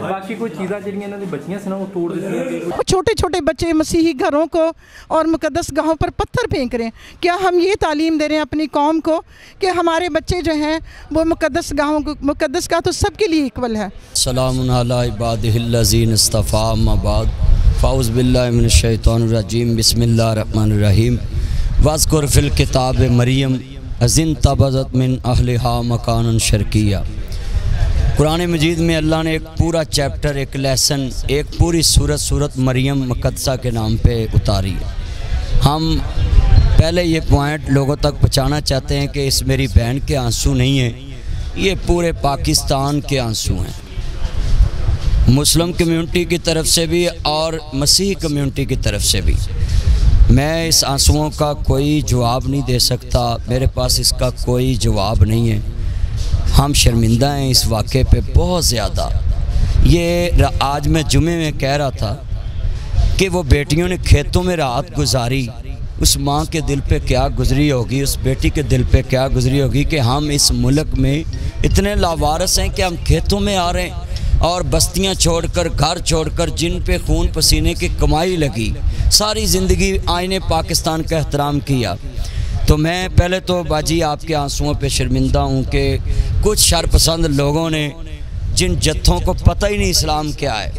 बाकी कोई चीज़ां जिहड़ियां इन्हां दी बचियां सन वो तोड़ दित्तियां गई। छोटे छोटे बच्चे मसीही घरों को और मुकद्दस गाहों पर पत्थर फेंक रहे हैं। क्या हम ये तालीम दे रहे हैं अपनी कौम को कि हमारे बच्चे जो हैं वो मुकद्दस गाहों को, मुकद्दस गाह तो सबके लिए इक्वल है। सलामुन अला इबादिहिल्लज़ीन इस्तफ़ा अम्मा बाद फ़ाउज़ बिल्लाहि मिनश शैतानिर रजीम बिस्मिल्लाहिर रहमानिर रहीम वज़्कुर फ़िल किताब मरियम अज़िन तबज़त मिन अहलिहा मकानन शर्किया। कुरान मजीद में अल्लाह ने एक पूरा चैप्टर, एक लेसन, एक पूरी सूरत मरियम मुक़द्दसा के नाम पे उतारी है। हम पहले ये पॉइंट लोगों तक पहुँचाना चाहते हैं कि इस मेरी बहन के आंसू नहीं हैं, ये पूरे पाकिस्तान के आंसू हैं, मुस्लिम कम्युनिटी की तरफ से भी और मसीही कम्युनिटी की तरफ से भी। मैं इस आंसुओं का कोई जवाब नहीं दे सकता, मेरे पास इसका कोई जवाब नहीं है। हम शर्मिंदा हैं इस वाक़े पे बहुत ज़्यादा। ये आज मैं जुमे में कह रहा था कि वो बेटियों ने खेतों में रात गुजारी, उस माँ के दिल पे क्या गुजरी होगी, उस बेटी के दिल पे क्या गुजरी होगी कि हम इस मुल्क में इतने लावारिस हैं कि हम खेतों में आ रहे हैं और बस्तियाँ छोड़कर, घर छोड़कर, जिन पे खून पसीने की कमाई लगी, सारी ज़िंदगी आईने पाकिस्तान का एहतराम किया। तो मैं पहले तो बाजी आपके आंसुओं पे शर्मिंदा हूँ कि कुछ शरपसंद लोगों ने, जिन जत्थों को पता ही नहीं इस्लाम क्या है,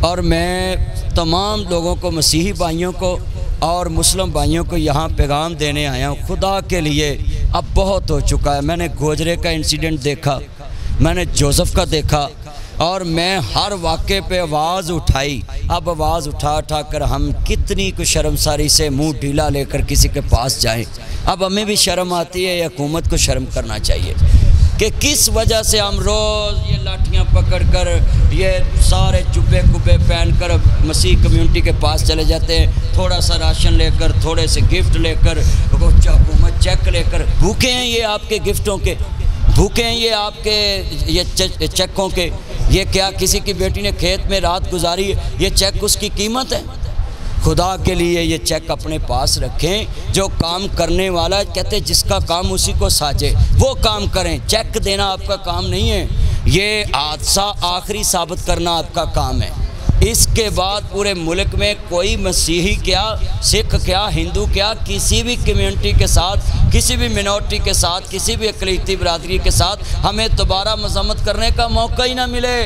और मैं तमाम लोगों को, मसीही भाइयों को और मुस्लिम भाइयों को यहाँ पैगाम देने आया हूँ, खुदा के लिए अब बहुत हो चुका है। मैंने गोजरे का इंसिडेंट देखा, मैंने जोसेफ का देखा, और मैं हर वाक़े पे आवाज़ उठाई। अब आवाज़ उठा कर हम कितनी कुछ शर्मसारी से मुंह ढीला लेकर किसी के पास जाएं। अब हमें भी शर्म आती है, हुकूमत को शर्म करना चाहिए कि किस वजह से हम रोज़ ये लाठियाँ पकड़ कर, ये सारे जुब्बे कुब्बे पहन कर मसीह कम्युनिटी के पास चले जाते हैं, थोड़ा सा राशन लेकर, थोड़े से गिफ्ट लेकर, हुकूमत चेक लेकर। भूखे हैं ये आपके गिफ्टों के, भूखे हैं ये आपके ये चेकों के। ये क्या किसी की बेटी ने खेत में रात गुजारी, ये चेक उसकी कीमत है? खुदा के लिए ये चेक अपने पास रखें। जो काम करने वाला, कहते जिसका काम उसी को साजे, वो काम करें। चेक देना आपका काम नहीं है, ये हादसा आखिरी साबित करना आपका काम है। इसके बाद पूरे मुल्क में कोई मसीही क्या, सिख क्या, हिंदू क्या, किसी भी कम्युनिटी के साथ, किसी भी मिनॉरिटी के साथ, किसी भी अक़लीती बरादरी के साथ हमें दोबारा मज़म्मत करने का मौका ही ना मिले।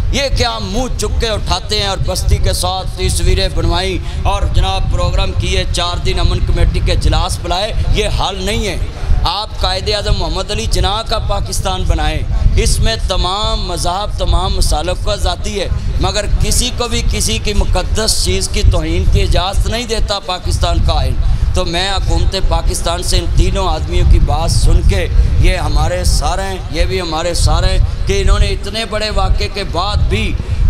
ये क्या हम मुँह चुक के उठाते हैं और बस्ती के साथ तस्वीरें बनवाई और जनाब प्रोग्राम किए, 4 दिन अमन कमेटी के इजलास बुलाए, ये हाल नहीं है। आप कायदे आज़म मोहम्मद अली जिन्ना का पाकिस्तान बनाएं, इसमें तमाम मज़हब, तमाम मसालक को आज़ादी है, मगर किसी को भी किसी की मुक़द्दस चीज़ की तौहीन की इजाज़त नहीं देता पाकिस्तान का आइन। तो मैं हुकूमत पाकिस्तान से इन तीनों आदमियों की बात सुन के, ये हमारे सारे हैं, ये भी हमारे सारे हैं, कि इन्होंने इतने बड़े वाक़े के बाद भी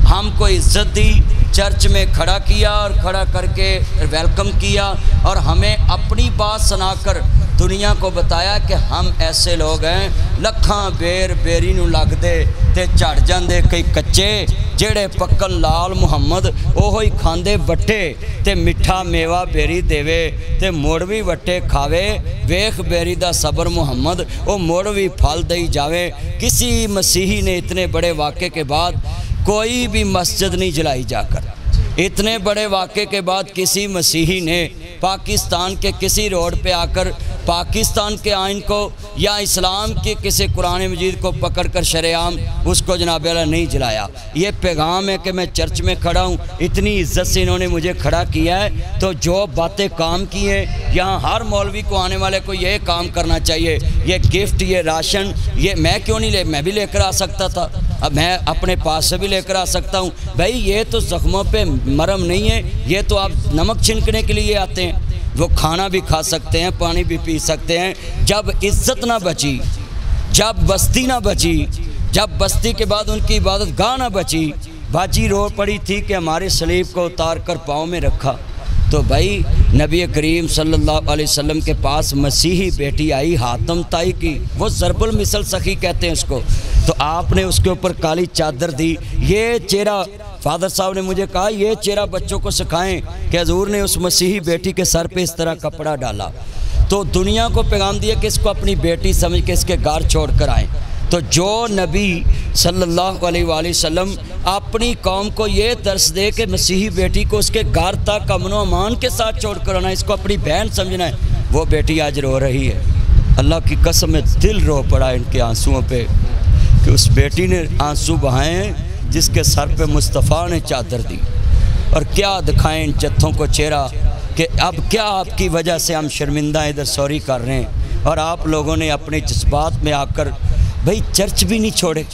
हमको इज़्ज़त दी, चर्च में खड़ा किया और खड़ा करके वेलकम किया, और हमें अपनी बात सुनाकर दुनिया को बताया कि हम ऐसे लोग हैं। लखां बेर बेरी नूं लगदे ते झड़ जांदे कई कच्चे, जेड़े पक्कन लाल मुहम्मद ओहो ही खांदे वट्टे, ते मिठा मेवा बेरी देवे ते मुड़ भी वट्टे खावे। वेख बेरी दा सबर मुहम्मद, ओ मुड़ भी फल दई जावे। किसी मसीही ने इतने बड़े वाक़े के बाद कोई भी मस्जिद नहीं जलाई जाकर, इतने बड़े वाक़े के बाद किसी मसीही ने पाकिस्तान के किसी रोड पे आकर पाकिस्तान के आइन को या इस्लाम के किसी कुरान मजीद को पकड़कर शरेआम उसको जनाब अल्लाह नहीं जलाया। ये पैगाम है कि मैं चर्च में खड़ा हूँ, इतनी इज्जत से इन्होंने मुझे खड़ा किया है, तो जो बातें काम की हैं, यहाँ हर मौलवी को, आने वाले को ये काम करना चाहिए। ये गिफ्ट, ये राशन, ये मैं क्यों नहीं मैं भी लेकर आ सकता था, अब मैं अपने पास से भी लेकर आ सकता हूँ। भाई ये तो ज़ख्मों पे मरहम नहीं है, ये तो आप नमक छिनकने के लिए आते हैं। वो खाना भी खा सकते हैं, पानी भी पी सकते हैं। जब इज़्ज़त ना बची, जब बस्ती ना बची, जब बस्ती के बाद उनकी इबादत गाह ना बची, बाजी रो पड़ी थी कि हमारे सलीब को उतार कर पाँव में रखा। तो भाई नबी करीम सल्लल्लाहु अलैहि वसल्लम के पास मसीही बेटी आई, हातम ताई की, वो ज़रबुल मिसल सखी कहते हैं उसको, तो आपने उसके ऊपर काली चादर दी। ये चेहरा फादर साहब ने मुझे कहा ये चेहरा बच्चों को सिखाएं कि हजूर ने उस मसीही बेटी के सर पे इस तरह कपड़ा डाला। तो दुनिया को पैगाम दिया कि इसको अपनी बेटी समझ के इसके घर छोड़ कर आएँ। तो जो नबी सल्लल्लाहु अलैहि वसल्लम अपनी कौम को ये दर्स दे कि मसीही बेटी को उसके घर तक अमनो अमान के साथ छोड़ कर आना, इसको अपनी बहन समझना है, वो बेटी आज रो रही है। अल्लाह की कसम में दिल रो पड़ा इनके आंसुओं पे कि उस बेटी ने आंसू बहाए हैं जिसके सर पे मुस्तफ़ा ने चादर दी। और क्या दिखाएं इन जत्थों को चेहरा कि अब क्या आपकी वजह से हम शर्मिंदा इधर सॉरी कर रहे हैं, और आप लोगों ने अपने जज्बात में आकर भाई चर्च भी नहीं छोड़े।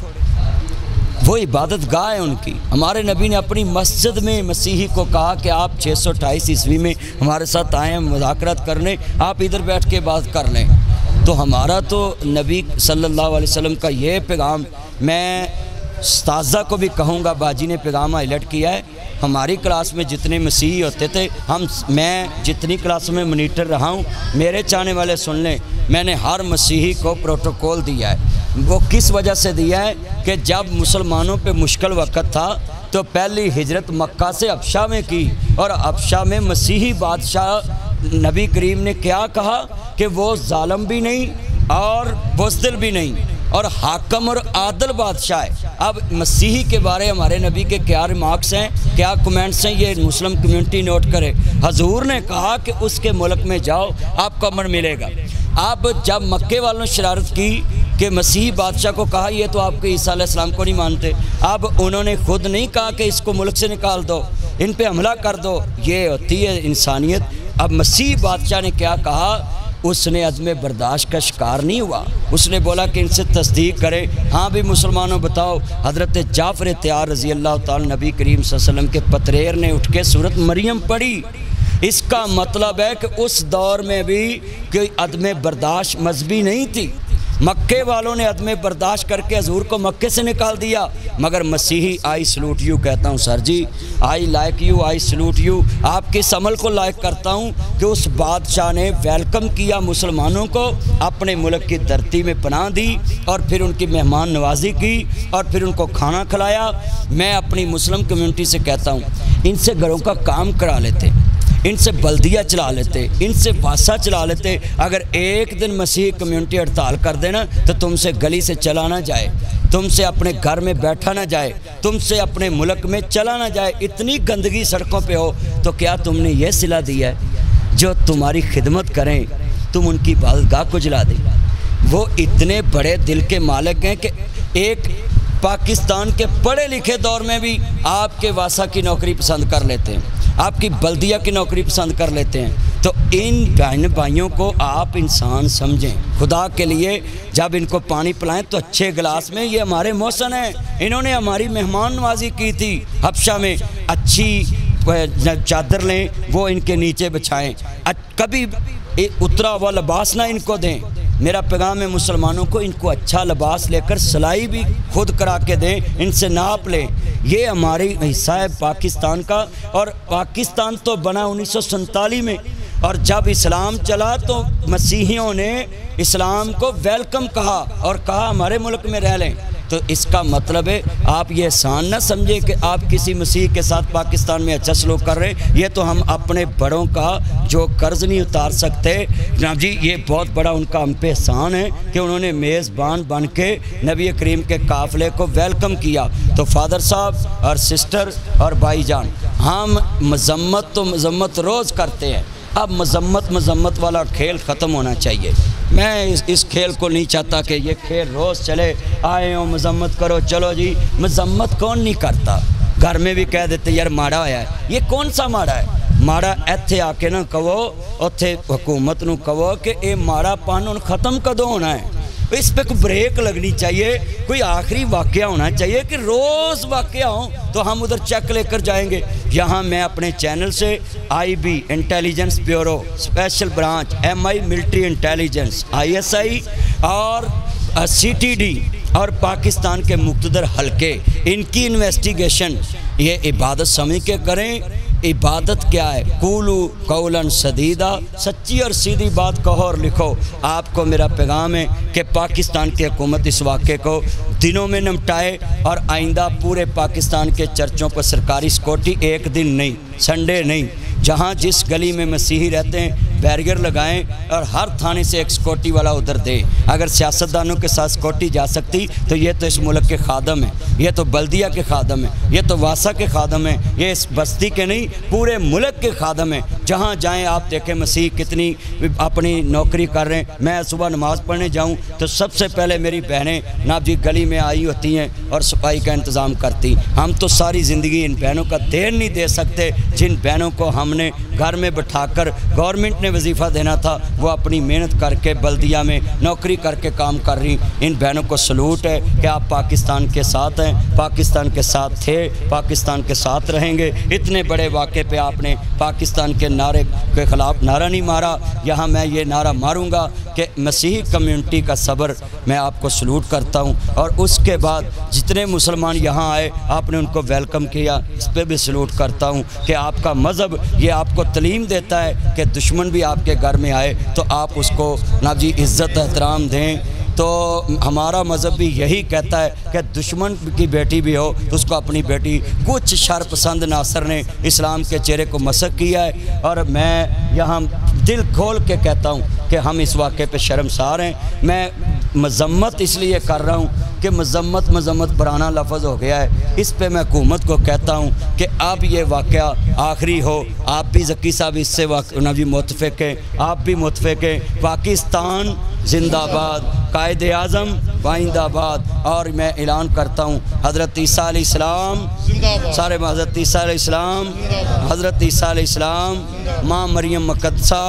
वो इबादत गाह है उनकी। हमारे नबी ने अपनी मस्जिद में मसीही को कहा कि आप 628 ईस्वी में हमारे साथ आए हैं मुज़ाकरात करने, आप इधर बैठ के बात कर लें। तो हमारा तो नबी सल्लल्लाहु अलैहि वसल्लम का ये पैगाम, मैं उस्ताज़ा को भी कहूँगा, बाजी ने पैगाम हाईलाइट किया है। हमारी क्लास में जितने मसीही होते थे, मैं जितनी क्लास में मॉनिटर रहा हूँ, मेरे चाहने वाले सुन लें, मैंने हर मसीही को प्रोटोकॉल दिया है। वो किस वजह से दिया है कि जब मुसलमानों पे मुश्किल वक्त था तो पहली हिजरत मक्का से अबशा में की, और अबशा में मसीही बादशाह नबी करीम ने क्या कहा कि वो जालिम भी नहीं और बुज़दिल भी नहीं और हाकम और आदल बादशाह है। अब मसीही के बारे हमारे नबी के क्या रिमार्क्स हैं, क्या कमेंट्स हैं, ये मुस्लिम कम्युनिटी नोट करे। हजूर ने कहा कि उसके मुल्क में जाओ आपको अमन मिलेगा। अब जब मक्के वालों ने शरारत की कि मसीही बादशाह को कहा ये तो आपके ईसा अलैहिस्सलाम को नहीं मानते, अब उन्होंने खुद नहीं कहा कि इसको मुल्क से निकाल दो, इन पे हमला कर दो, ये होती है इंसानियत। अब मसीही बादशाह ने क्या कहा, उसने अज़्म बर्दाश्त का शिकार नहीं हुआ। उसने बोला कि इनसे तस्दीक करें, हाँ भी मुसलमानों बताओ, हज़रत जाफ़र तैयार रज़ी अल्लाह ताला नबी करीम सल्लल्लाहु अलैहि वसल्लम के पतरेर ने उठ के सूरत मरियम पढ़ी। इसका मतलब है कि उस दौर में भी कोई अदम बर्दाश्त मजहबी नहीं थी। मक्के वालों ने अदम बर्दाश्त करके हजूर को मक्के से निकाल दिया, मगर मसीही आई सलूट यू कहता हूँ sir ji, I like you, I salute you, आपके इस अमल को लाइक करता हूँ कि उस बादशाह ने वेलकम किया मुसलमानों को, अपने मुल्क की धरती में पनाह दी और फिर उनकी मेहमान नवाजी की और फिर उनको खाना खिलाया। मैं अपनी मुस्लिम कम्युनिटी से कहता हूँ, इनसे घरों का काम करा लेते, इनसे बल्दिया चला लेते, इनसे वासा चला लेते। अगर एक दिन मसीही कम्युनिटी हड़ताल कर देना तो तुमसे गली से चला ना जाए, तुमसे अपने घर में बैठा ना जाए, तुमसे अपने मुल्क में चला ना जाए, इतनी गंदगी सड़कों पे हो, तो क्या तुमने ये सिला दिया है जो तुम्हारी खिदमत करें तुम उनकी बारगाह को जला दें। वो इतने बड़े दिल के मालिक हैं कि एक पाकिस्तान के पढ़े लिखे दौर में भी आपके वासा की नौकरी पसंद कर लेते हैं, आपकी बल्दिया की नौकरी पसंद कर लेते हैं। तो इन बहन भाइयों को आप इंसान समझें खुदा के लिए। जब इनको पानी पिलाएं तो अच्छे गिलास में, ये हमारे मौसम हैं, इन्होंने हमारी मेहमान नवाजी की थी हबशा में, अच्छी चादर लें वो इनके नीचे बिछाएं, कभी उतरा हुआ लिबास ना इनको दें। मेरा पैगाम है मुसलमानों को, इनको अच्छा लिबास लेकर सिलाई भी खुद करा के दें, इनसे नाप लें। ये हमारी हिस्सा है पाकिस्तान का, और पाकिस्तान तो बना 1947 में, और जब इस्लाम चला तो मसीहियों ने इस्लाम को वेलकम कहा और कहा हमारे मुल्क में रह लें। तो इसका मतलब है आप ये एहसान ना समझे कि आप किसी मसीह के साथ पाकिस्तान में अच्छा सलूक कर रहे हैं। ये तो हम अपने बड़ों का जो कर्ज़ नहीं उतार सकते जनाब जी, ये बहुत बड़ा उनका हम पे एहसान है कि उन्होंने मेज़बान बन के नबी करीम के काफ़िले को वेलकम किया। तो फादर साहब और सिस्टर और भाईजान, हम मजम्मत तो मजम्मत रोज़ करते हैं, अब मजम्मत वाला खेल ख़त्म होना चाहिए। मैं इस खेल को नहीं चाहता कि ये खेल रोज़ चले, आए हो मजम्मत करो, चलो जी। मजम्मत कौन नहीं करता, घर में भी कह देते यार माड़ा होया है, ये कौन सा माड़ा है? माड़ा इत्थे आके ना कहो, उत्थे हुकूमत नूं कहो कि ये माड़ापन हुण ख़त्म कदों होना है, इस पर कोई ब्रेक लगनी चाहिए, कोई आखिरी वाक़या होना चाहिए कि रोज़ वाक़या हो तो हम उधर चेक लेकर जाएंगे। यहाँ मैं अपने चैनल से IB intelligence bureau special branch, MI military intelligence, ISI और CTD और पाकिस्तान के मुख्तदर हलके, इनकी इन्वेस्टिगेशन ये इबादत समझ के करें। इबादत क्या है? कूलू कौलन सदीदा, सच्ची और सीधी बात कहो और लिखो। आपको मेरा पैगाम है कि पाकिस्तान की हुकूमत इस वाक़े को दिनों में निपटाए और आइंदा पूरे पाकिस्तान के चर्चों पर सरकारी सिक्योरिटी, एक दिन नहीं, संडे नहीं, जहाँ जिस गली में मसीही रहते हैं बैरियर लगाएं और हर थाने से एक सिक्योरिटी वाला उधर दें। अगर सियासतदानों के साथ सिक्योरिटी जा सकती तो ये तो इस मुल्क के खादम हैं, ये तो बल्दिया के खादम हैं, ये तो वासा के खादम हैं, ये इस बस्ती के नहीं पूरे मुल्क के खादम हैं। जहाँ जाएं आप देखें मसीह कितनी अपनी नौकरी कर रहे हैं। मैं सुबह नमाज़ पढ़ने जाऊँ तो सबसे पहले मेरी बहनें नाब जी गली में आई होती हैं और सफाई का इंतज़ाम करती। हम तो सारी ज़िंदगी इन बहनों का देन नहीं दे सकते जिन बहनों को हमने घर में बिठाकर गवर्नमेंट ने वजीफ़ा देना था, वो अपनी मेहनत करके बल्दिया में नौकरी करके काम कर रही। इन बहनों को सलूट है कि आप पाकिस्तान के साथ हैं, पाकिस्तान के साथ थे, पाकिस्तान के साथ रहेंगे। इतने बड़े वाक़े पे आपने पाकिस्तान के नारे के ख़िलाफ़ नारा नहीं मारा। यहाँ मैं ये नारा मारूँगा कि मसीही कम्युनिटी का सब्र, मैं आपको सलूट करता हूँ। और उसके बाद जितने मुसलमान यहाँ आए आपने उनको वेलकम किया, इस पर भी सलूट करता हूँ कि आपका मज़हब ये आपको तलीम देता है कि दुश्मन भी आपके घर में आए तो आप उसको ना जी इज़्ज़त एहतराम दें। तो हमारा मज़हब भी यही कहता है कि दुश्मन की बेटी भी हो तो उसको अपनी बेटी। कुछ शरपसंद नासर ने इस्लाम के चेहरे को मसक किया है और मैं यहाँ दिल खोल के कहता हूँ कि हम इस वाक़े पे शर्मसार हैं। मैं मज़म्मत इसलिए कर रहा हूँ कि मज़म्मत पुराना लफ्ज़ हो गया है। इस पे मैं हुकूमत को कहता हूँ कि अब ये वाक़या आखिरी हो। आप भी ज़की साहब इससे नबी मुतफ़िक़ हैं, आप भी मुतफ़िक़ हैं। पाकिस्तान जिंदाबाद, कायदे आज़म वाइंदाबाद। और मैं ऐलान करता हूँ हज़रत ईसा अलैहिस्सलाम, सारे हज़रत ईसा अलैहिस्सलाम, हज़रत ईसा अलैहिस्सलाम, माँ मरियम मुक़द्दसा,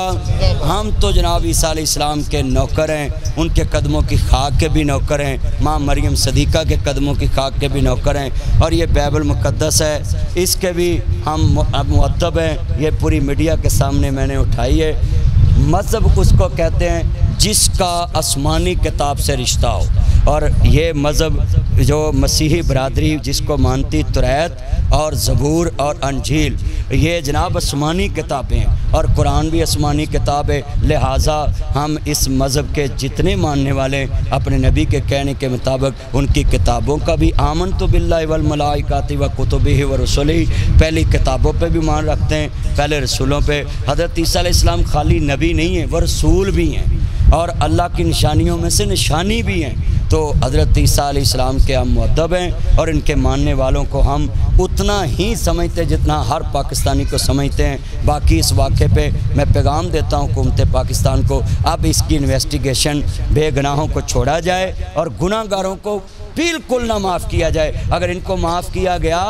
हम तो जनाब ईसा अलैहिस्सलाम के नौकर हैं, उनके कदमों की खाक के भी नौकर हैं। माँ मरियम सदीक़ा के कदमों की खाक के भी नौकर हैं। और ये बाइबल मुक़द्दस है, इसके भी हम मुअद्दब हैं। ये पूरी मीडिया के सामने मैंने उठाई है। मज़हब उसको कहते हैं जिसका आसमानी किताब से रिश्ता हो। और ये मज़हब जो मसीही बरादरी जिसको मानती तुरैत और ज़बूर और अंजील, ये जनाब आसमानी किताबें हैं और कुरान भी आसमानी किताब है। लिहाजा हम इस मज़हब के जितने मानने वाले अपने नबी के कहने के मुताबिक उनकी किताबों का भी आमनतु बिल्लाहि वल मलाइकाति व कुतुबिही व रुसुलिही, पहली किताबों पे भी मान रखते हैं, पहले रसूलों पे। हज़रत ईसा अलैहिस्सलाम खाली नबी नहीं है, वह रसूल भी हैं और अल्लाह की निशानियों में से निशानी भी हैं। तो हज़रत ईसा अलैहिस्सलाम के हम मुअद्दब हैं और इनके मानने वालों को हम उतना ही समझते जितना हर पाकिस्तानी को समझते हैं। बाकी इस वाक़े पे मैं पैगाम देता हूँ हुकूमत पाकिस्तान को, अब इसकी इन्वेस्टिगेशन, बेगुनाहों को छोड़ा जाए और गुनाहगारों को बिल्कुल ना माफ़ किया जाए। अगर इनको माफ़ किया गया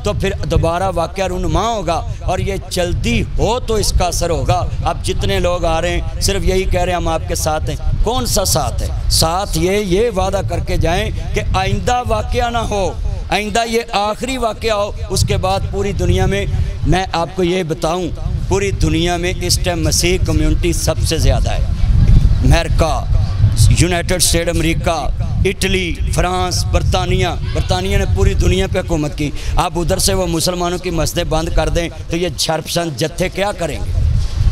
तो फिर दोबारा वाक़या रुनमा होगा और ये जल्दी हो तो इसका असर होगा। अब जितने लोग आ रहे हैं सिर्फ यही कह रहे हैं हम आपके साथ हैं, कौन सा साथ है? साथ ये वादा करके जाएं कि आइंदा वाक़या ना हो, आइंदा ये आखिरी वाक़या हो। उसके बाद पूरी दुनिया में, मैं आपको ये बताऊं, पूरी दुनिया में इस टाइम मसीह कम्युनिटी सबसे ज़्यादा है। America, United state America, Italy, France, बरतानिया ने पूरी दुनिया पे हुकूमत की। आप उधर से वो मुसलमानों की मस्जिदें बंद कर दें तो ये शरपसंद जत्थे क्या करेंगे?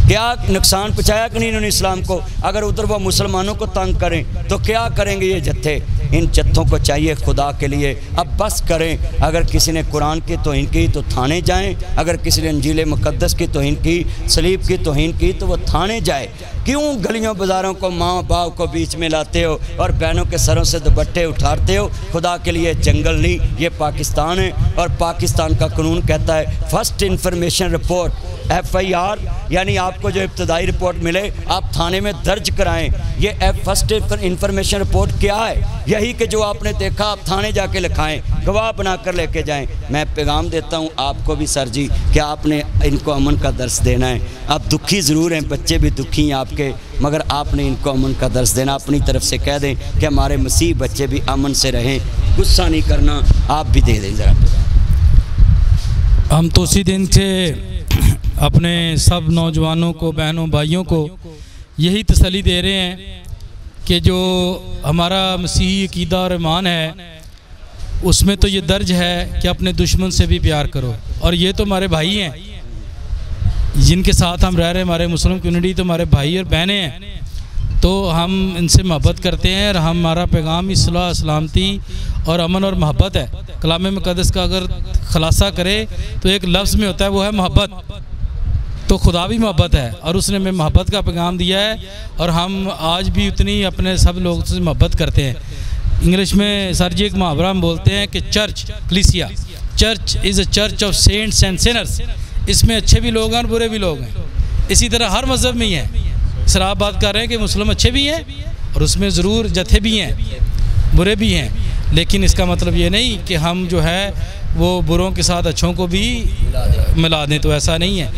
क्या नुकसान पहुँचाया कि नहीं इन्होंने इस्लाम को? अगर उधर वो मुसलमानों को तंग करें तो क्या करेंगे ये जत्थे? इन जत्थों को चाहिए खुदा के लिए अब बस करें। अगर किसी ने कुरान की तौहीन की तो थाने जाएं, अगर किसी ने इंजील मुक़द्दस की तौहीन की, सलीब की तौहीन की तो वो थाने जाए। क्यों गलियों बाज़ारों को, माँ बाप को बीच में लाते हो और बहनों के सरों से दुपट्टे उठाते हो? खुदा के लिए जंगल नहीं, ये पाकिस्तान है और पाकिस्तान का कानून कहता है फर्स्ट इंफॉर्मेशन रिपोर्ट FIR, यानी आपको जो इब्तदाई रिपोर्ट मिले आप थाने में दर्ज कराएं। ये फर्स्ट इंफॉर्मेशन रिपोर्ट क्या है? यही कि जो आपने देखा आप थाने जाके लिखाएं, गवाह बना कर लेके जाएं। मैं पैगाम देता हूं आपको भी सर जी कि आपने इनको अमन का दर्स देना है। आप दुखी ज़रूर हैं, बच्चे भी दुखी हैं आपके, मगर आपने इनको अमन का दर्स देना। अपनी तरफ से कह दें कि हमारे मसीह बच्चे भी अमन से रहें, गुस्सा नहीं करना। आप भी दे दें ज़रा। हम तो उसी दिन से अपने सब नौजवानों को, बहनों भाइयों को यही तसल्ली दे रहे हैं कि जो हमारा मसीही अकीदा और ईमान है उसमें तो ये दर्ज है कि अपने दुश्मन से भी प्यार करो। और ये तो हमारे भाई हैं, जिनके साथ हम रह रहे हैं, हमारे मुस्लिम कम्युनिटी, तो हमारे भाई और बहनें हैं, तो हम इनसे मोहब्बत करते हैं। और हमारा पैगाम इस्लाह, सलामती और अमन और मोहब्बत है। कलाम मुक़द्दस का अगर खुलासा करे तो एक लफ्ज़ में होता है, वो है मोहब्बत। तो खुदा भी मोहब्बत है और उसने हमें मोहब्बत का पैगाम दिया है, और हम आज भी उतनी अपने सब लोगों से मोहब्बत करते हैं। इंग्लिश में सर जी एक मुहावरा हम बोलते हैं कि चर्च, क्लीसिया, church is a church of saints and sinners. इसमें अच्छे भी लोग हैं और बुरे भी लोग हैं। इसी तरह हर मज़हब में ही है। सर आप बात कर रहे हैं कि मुस्लिम अच्छे भी हैं और उसमें ज़रूर जथे भी हैं, बुरे भी हैं, लेकिन इसका मतलब ये नहीं कि हम जो है वो बुरों के साथ अच्छों को भी मिला दें, तो ऐसा नहीं है।